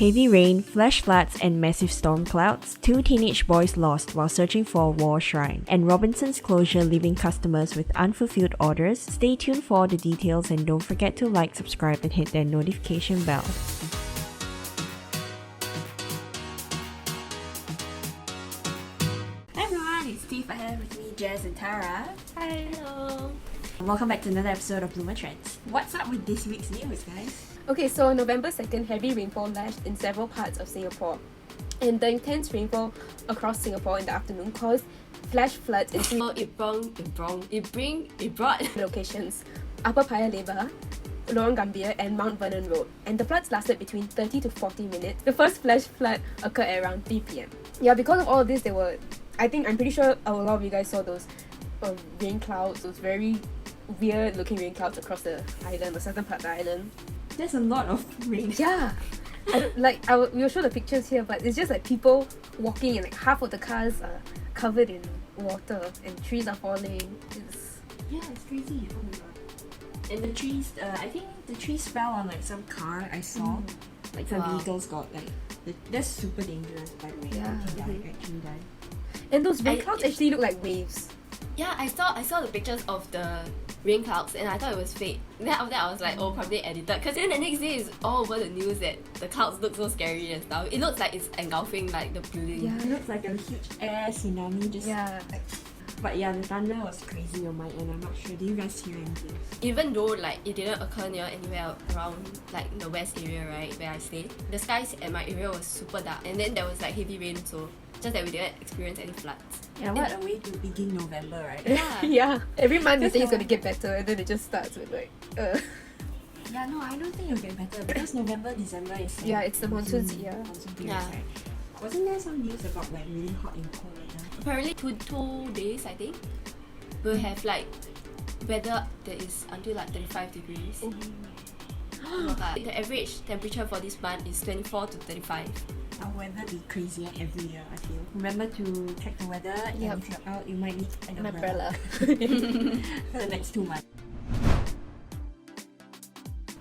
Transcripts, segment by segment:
Heavy rain, flash floods, and massive storm clouds, 2 teenage boys lost while searching for a war shrine, and Robinson's closure leaving customers with unfulfilled orders. Stay tuned for all the details and don't forget to like, subscribe, and hit that notification bell. Hi everyone, it's Steve. I have with me Jazz and Tara. Hi. Hello. Welcome back to another episode of Bloomr.SG. What's up with this week's news, guys? Okay, so on November 2nd, heavy rainfall lashed in several parts of Singapore. And the intense rainfall across Singapore in the afternoon caused flash floods in three It brought locations: Upper Paya Lebar, Lorong Gambir, and Mount Vernon Road. And the floods lasted between 30 to 40 minutes. The first flash flood occurred at around 3 p.m. Yeah, because of all of this, I'm pretty sure a lot of you guys saw those rain clouds, those very weird looking rain clouds across the island, the southern part of the island. There's a lot of rain. Yeah. We'll show the pictures here, but it's just like people walking and like half of the cars are covered in water and trees are falling. It's crazy. Oh my god. And the trees, I think the trees fell on like some car I saw. Like some vehicles got like, that's super dangerous by the way. Yeah. You can actually die. And those rain clouds actually look like waves. Yeah, I saw the pictures of the rain clouds and I thought it was fake. Then after that I was like, oh, probably edited. Because then the next day is all over the news that the clouds look so scary and stuff. It looks like it's engulfing like the building. Yeah, it looks like a huge air tsunami just. Yeah. But yeah, the thunder was crazy on my end. I'm not sure. Did you guys hear anything? Even though like it didn't occur near anywhere around like the west area, right, where I stay, the skies at my area was super dark and then there was like heavy rain, so just that we didn't experience any floods. Yeah, what a way to begin November, right? Yeah. Yeah. Every month they say it's gonna get better and then it just starts with like Yeah, no, I don't think it'll get better because November, December is yeah, it's the monsoon season. Monsoon period, Yeah. right? Wasn't there some news about like really hot and cold right now? Apparently two days I think we'll have like weather that is until like 35 degrees. Oh my god. The average temperature for this month is 24 to 35. Our weather be crazier every year, I feel. Remember to check the weather, and if you're out, you might need an umbrella for the next 2 months.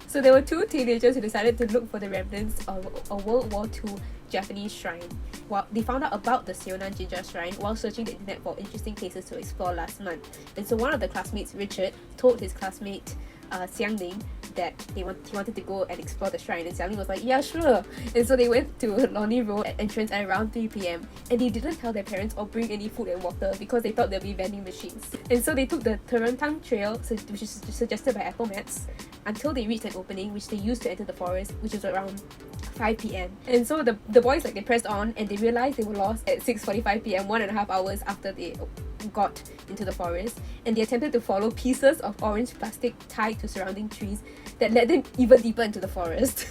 So there were 2 teenagers who decided to look for the remnants of a World War II Japanese shrine. Well, they found out about the Syonan Jinja Shrine while searching the internet for interesting places to explore last month. And so one of the classmates, Richard, told his classmate Xiangling that he wanted to go and explore the shrine, and Xiangling was like, yeah, sure. And so they went to Lorong Road at entrance at around 3 p.m. and they didn't tell their parents or bring any food and water because they thought there'd be vending machines. And so they took the Terentang Trail, which is suggested by Apple Maps, until they reached an opening which they used to enter the forest, which is around 5 p.m. And so the boys, like, they pressed on and they realized they were lost at 6:45 p.m, 1.5 hours after they got into the forest, and they attempted to follow pieces of orange plastic tied to surrounding trees that led them even deeper into the forest.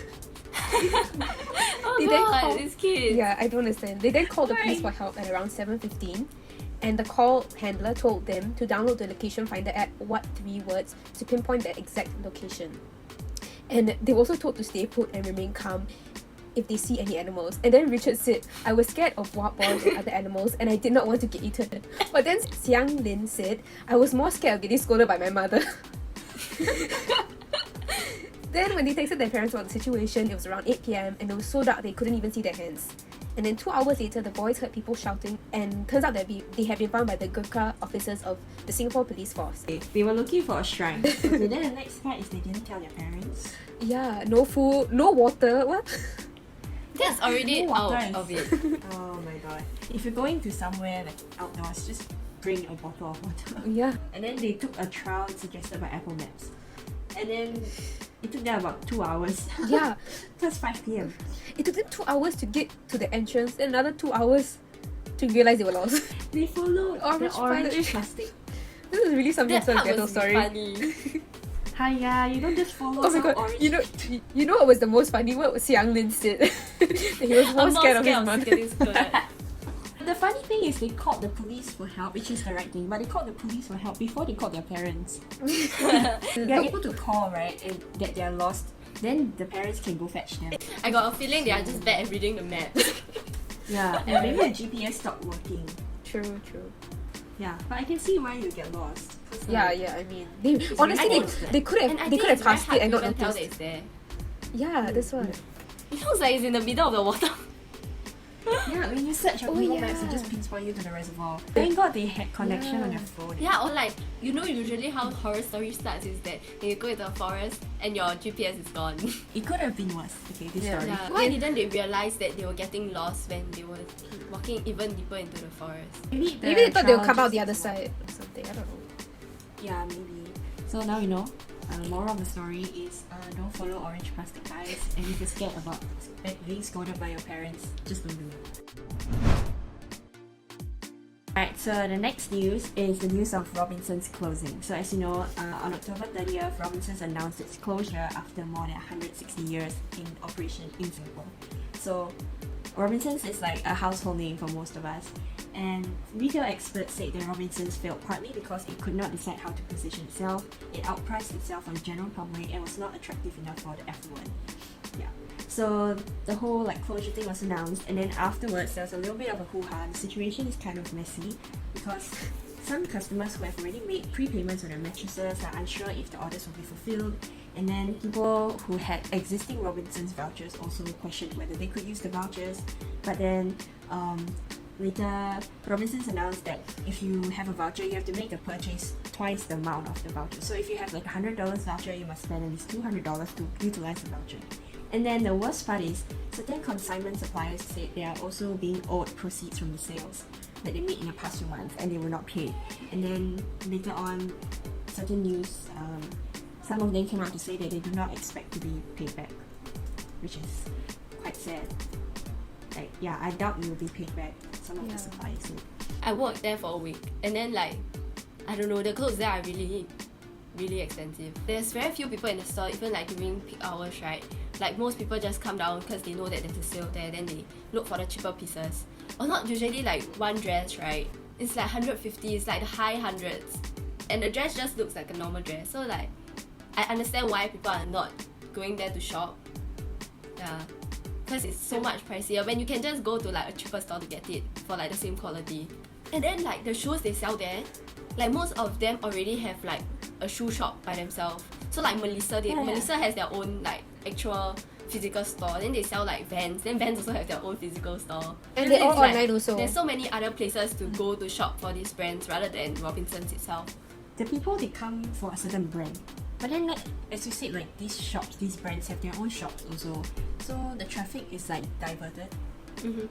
These kids. Yeah, I don't understand. They then called the police for help at around 7:15, and the call handler told them to download the location finder app, What 3 Words, to pinpoint the exact location. And they were also told to stay put and remain calm if they see any animals. And then Richard said, I was scared of wild boars and other animals and I did not want to get eaten. But then Xiangling said, I was more scared of getting scolded by my mother. Then when they texted their parents about the situation, it was around 8 p.m. and it was so dark they couldn't even see their hands. And then 2 hours later, the boys heard people shouting, and turns out that they had been found by the Gurkha officers of the Singapore Police Force. They were looking for a shrine. Okay, then the next part is they didn't tell their parents. Yeah, no food, no water, what? That's already No water out of it. Oh my god. If you're going to somewhere like outdoors, just bring a bottle of water. Yeah. And then they took a trail suggested by Apple Maps. And then it took them about 2 hours. Yeah. That's 5 p.m. It took them 2 hours to get to the entrance, and another 2 hours to realize they were lost. They followed Orange the orange plastic. plastic. This is really something That so part ghetto was story. funny. Hiya, you don't just follow Oh my some god, orange. you know what was the most funny? What Xiangling said? That he was more scared of his mother. getting scolded. The funny thing is they called the police for help, which is the right thing, but they called the police for help before they called their parents. They're able to call, right, and that they're lost, then the parents can go fetch them. I got a feeling they are just bad at reading the map. Yeah, and maybe the GPS stopped working. True. Yeah, but I can see why you get lost. Yeah, I mean, honestly, very they could have And I think it's passed very it and hard not to even tell noticed. that it's there. Yeah, that's why. It looks like it's in the middle of the water. Yeah, when you search on Google Maps, it just pinpoints you to the reservoir. Thank God they had connection on their phone. Yeah, or like, you know, usually how horror story starts is that you go into the forest and your GPS is gone. It could have been worse. Okay, this story. Yeah. Why didn't they realize that they were getting lost when they were walking even deeper into the forest? Maybe they thought they would come out the other side or something. I don't know. Yeah, maybe. So now you know. Moral of the story is don't follow orange plastic guys, and if you're scared about being scolded by your parents, just don't do it. Alright, so the next news is the news of Robinson's closing. So as you know, on October 30th, Robinson's announced its closure after more than 160 years in operation in Singapore. So Robinson's is like a household name for most of us. And retail experts said that Robinsons failed partly because it could not decide how to position itself, it outpriced itself on the general public, and was not attractive enough for the affluent. Yeah. So the whole like closure thing was announced, and then afterwards there was a little bit of a hoo-ha. The situation is kind of messy because some customers who have already made prepayments on their mattresses are unsure if the orders will be fulfilled, and then people who had existing Robinsons vouchers also questioned whether they could use the vouchers. But then later, Robinsons announced that if you have a voucher, you have to make the purchase twice the amount of the voucher. So if you have like a $100 voucher, you must spend at least $200 to utilize the voucher. And then the worst part is, certain consignment suppliers said they are also being owed proceeds from the sales that they made in the past few months, and they were not paid. And then later on, certain news, some of them came out to say that they do not expect to be paid back, which is quite sad. Like, yeah, I doubt we will be paid back. Some of the suppliers. I worked there for a week, and then like, I don't know, the clothes there are really expensive. There's very few people in the store, even like during peak hours, right? Like most people just come down because they know that there's a sale there, then they look for the cheaper pieces. Or not usually like one dress, right? It's like 150, it's like the high hundreds. And the dress just looks like a normal dress. So like, I understand why people are not going there to shop. Yeah. Because it's so much pricier when you can just go to like a cheaper store to get it for like the same quality. And then like the shoes they sell there, like most of them already have like a shoe shop by themselves. So like Melissa, Melissa has their own like actual physical store. Then they sell like Vans. Then Vans also have their own physical store. And they're all like, online also. There's so many other places to go to shop for these brands rather than Robinsons itself. The people, they come for a certain brand. But then, like, as you said, like these shops, these brands have their own shops also. So the traffic is like diverted.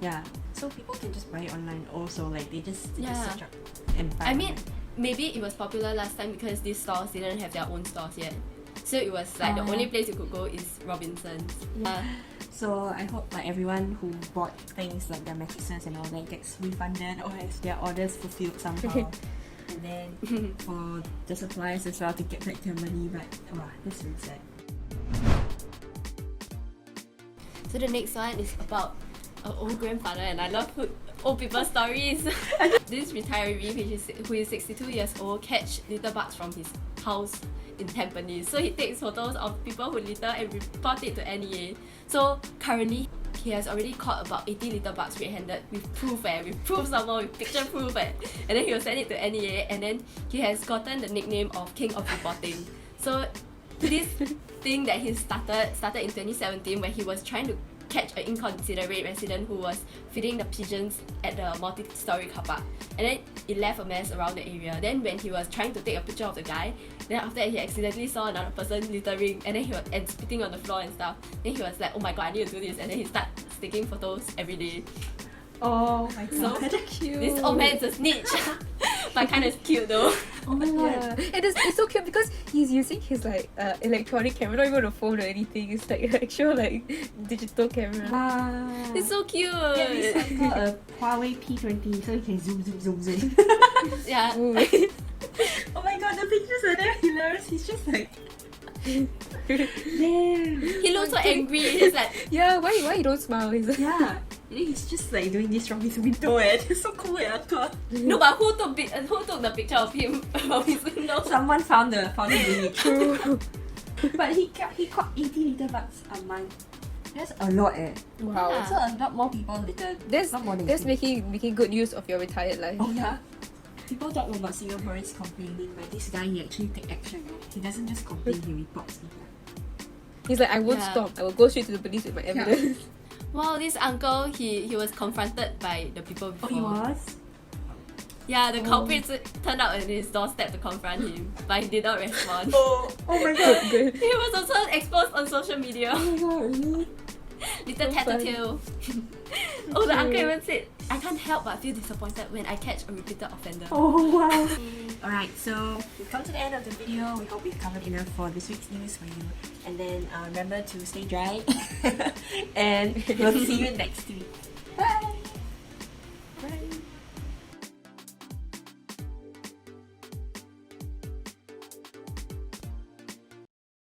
Yeah. So people can just buy it online also. Like they just search up and buy. I mean, maybe it was popular last time because these stores didn't have their own stores yet. So it was like the only place you could go is Robinsons. So I hope like everyone who bought things like their mattresses and all that gets refunded or has their orders fulfilled somehow. And then for the suppliers as well to get back their money, but that's really sad. So the next one is about an old grandfather, and I love old people's stories. This retiree, who is 62 years old, catch litterbugs from his house in Tampines. So he takes photos of people who litter and report it to NEA. So currently, he has already caught about 80 litterbugs red-handed with proof, with picture proof, and then he will send it to NEA, and then he has gotten the nickname of King of Reporting. So this thing that he started in 2017 when he was trying to catch an inconsiderate resident who was feeding the pigeons at the multi-story car park, and then it left a mess around the area. Then when he was trying to take a picture of the guy, then after that he accidentally saw another person littering and spitting on the floor and stuff. Then he was like, oh my god, I need to do this, and then he started taking photos every day. Oh my god, so cute. This old man's a snitch. But kind of cute though. Oh my god. And it's so cute because he's using his like electronic camera, not even a phone or anything. It's like an actual like digital camera. Wow. It's so cute. Yeah, this is called a Huawei P20, so you can zoom. Yeah. Oh my god, the pictures are there hilarious. He's just like damn. He looks so angry. He's like, yeah, why you don't smile? He's like, yeah. He's just like doing this from his window, and it's so cool. No, but who took the picture of him from his window? Someone found him doing it. True. But he caught 80 litterbugs a month. That's a lot, eh? wow. Yeah. So a lot more people litter. That's making good use of your retired life. Oh yeah. People talk about Singaporeans complaining, but this guy, he actually take action. He doesn't just complain, he reports people. He's like, I won't Yeah. stop. I will go straight to the police with my evidence. Wow, this uncle, he was confronted by the people before. Oh, he was? Yeah, the culprits turned out on his doorstep to confront him, but he did not respond. Oh my god. Good. He was also exposed on social media. Oh my god, really? Little So tattletale. Oh, the uncle even said, I can't help but feel disappointed when I catch a repeated offender. Oh wow. Alright, so we've come to the end of the video. We hope we've covered enough for this week's news for you. And then remember to stay dry. And we'll see you next week.